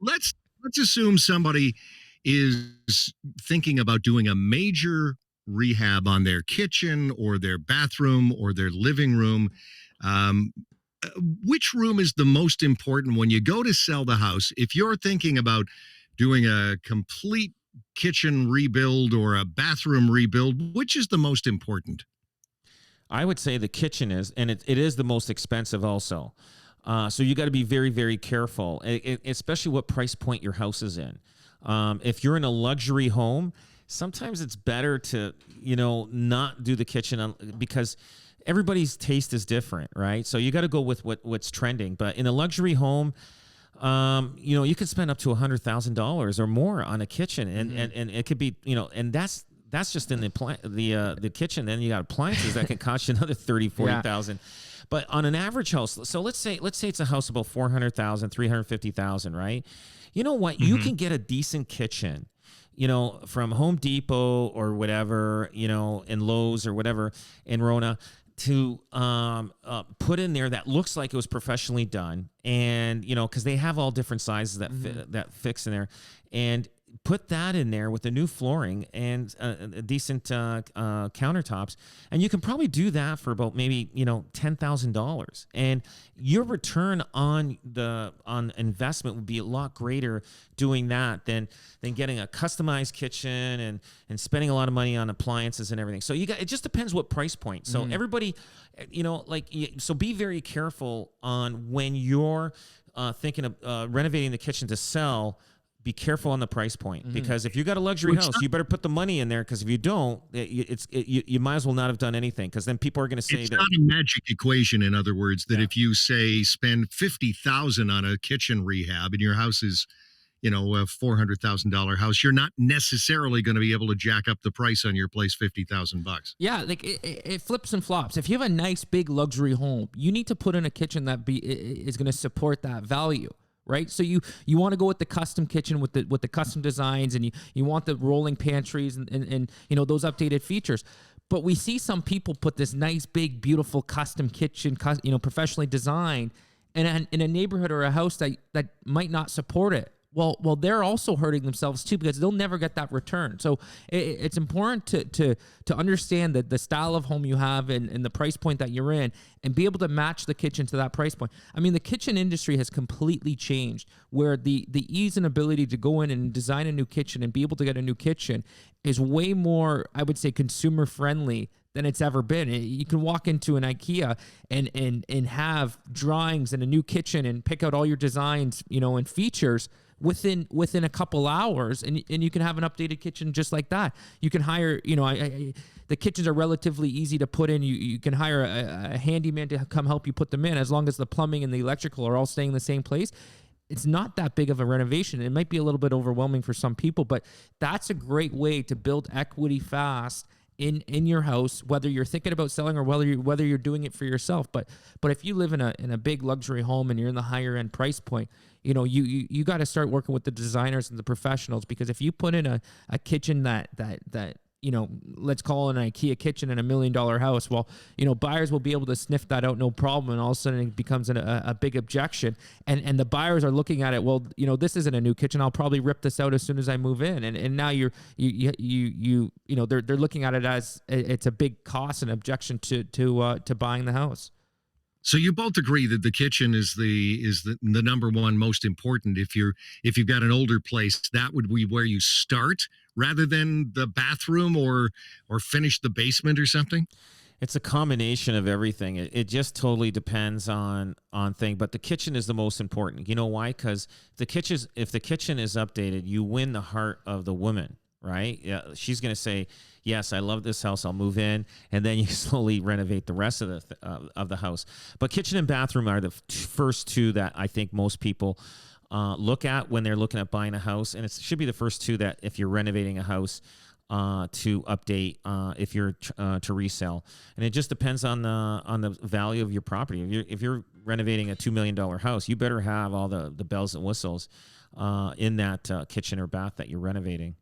let's let's assume somebody is thinking about doing a major rehab on their kitchen or their bathroom or their living room. Um, uh, which room is the most important when you go to sell the house? If you're thinking about doing a complete kitchen rebuild or a bathroom rebuild, which is the most important? I would say the kitchen is, and it is the most expensive also. So you got to be very, very careful, especially what price point your house is in. If you're in a luxury home, sometimes it's better to, not do the kitchen because everybody's taste is different, right? So you got to go with what's trending. But in a luxury home, you could spend up to $100,000 or more on a kitchen, and it could be, and that's just in the kitchen. Then you got appliances that can cost you another 30, 40,000. But on an average house, so let's say it's a house about 400,000, 350,000, right? You know what? You can get a decent kitchen, from Home Depot or whatever, in Lowe's or whatever in Rona, to put in there that looks like it was professionally done, and because they have all different sizes that fix in there, and put that in there with the new flooring and decent countertops, and you can probably do that for about maybe $10,000, and your return on investment would be a lot greater doing that than getting a customized kitchen and spending a lot of money on appliances and everything. So it just depends what price point. So everybody, so be very careful on when you're thinking of renovating the kitchen to sell. Be careful on the price point, because if you got a luxury house, you better put the money in there, because if you don't, you might as well not have done anything, because then people are going to say It's that not a magic equation. In other words, that Yeah. if you say spend 50,000 on a kitchen rehab and your house is, a $400,000 house, you're not necessarily going to be able to jack up the price on your place $50,000. Yeah, like it flips and flops. If you have a nice big luxury home, you need to put in a kitchen that is going to support that value. Right, so you want to go with the custom kitchen with the custom designs, and you want the rolling pantries and those updated features. But we see some people put this nice big beautiful custom kitchen, professionally designed, in a neighborhood or a house that might not support it. Well, they're also hurting themselves too, because they'll never get that return. So it's important to understand that the style of home you have and the price point that you're in, and be able to match the kitchen to that price point. I mean, the kitchen industry has completely changed, where the ease and ability to go in and design a new kitchen and be able to get a new kitchen is way more, I would say, consumer friendly than it's ever been. You can walk into an IKEA and have drawings and a new kitchen and pick out all your designs, and features within a couple hours, and you can have an updated kitchen just like that. You can hire, the kitchens are relatively easy to put in. You can hire a handyman to come help you put them in, as long as the plumbing and the electrical are all staying in the same place. It's not that big of a renovation. It might be a little bit overwhelming for some people, but that's a great way to build equity fast in your house, whether you're thinking about selling or whether you're doing it for yourself. But if you live in a big luxury home and you're in the higher end price point, you got to start working with the designers and the professionals, because if you put in a kitchen that let's call it an IKEA kitchen in $1 million house, well, buyers will be able to sniff that out no problem, and all of a sudden it becomes a big objection, and the buyers are looking at it, well, this isn't a new kitchen, I'll probably rip this out as soon as I move in, and now they're looking at it as it's a big cost and objection to buying the house. So you both agree that the kitchen is the number one most important. If you've got an older place, that would be where you start, rather than the bathroom or finish the basement or something. it's a combination of everything. It just totally depends on thing, but the kitchen is the most important. You know why? Because if the kitchen is updated, you win the heart of the woman. Right? Yeah, she's going to say, "Yes, I love this house. I'll move in," and then you slowly renovate the rest of the house. But kitchen and bathroom are the first two that I think most people look at when they're looking at buying a house, and it should be the first two that if you're renovating a house to update, if you're to resell, and it just depends on the value of your property. If you're renovating a $2 million house, you better have all the bells and whistles in that kitchen or bath that you're renovating.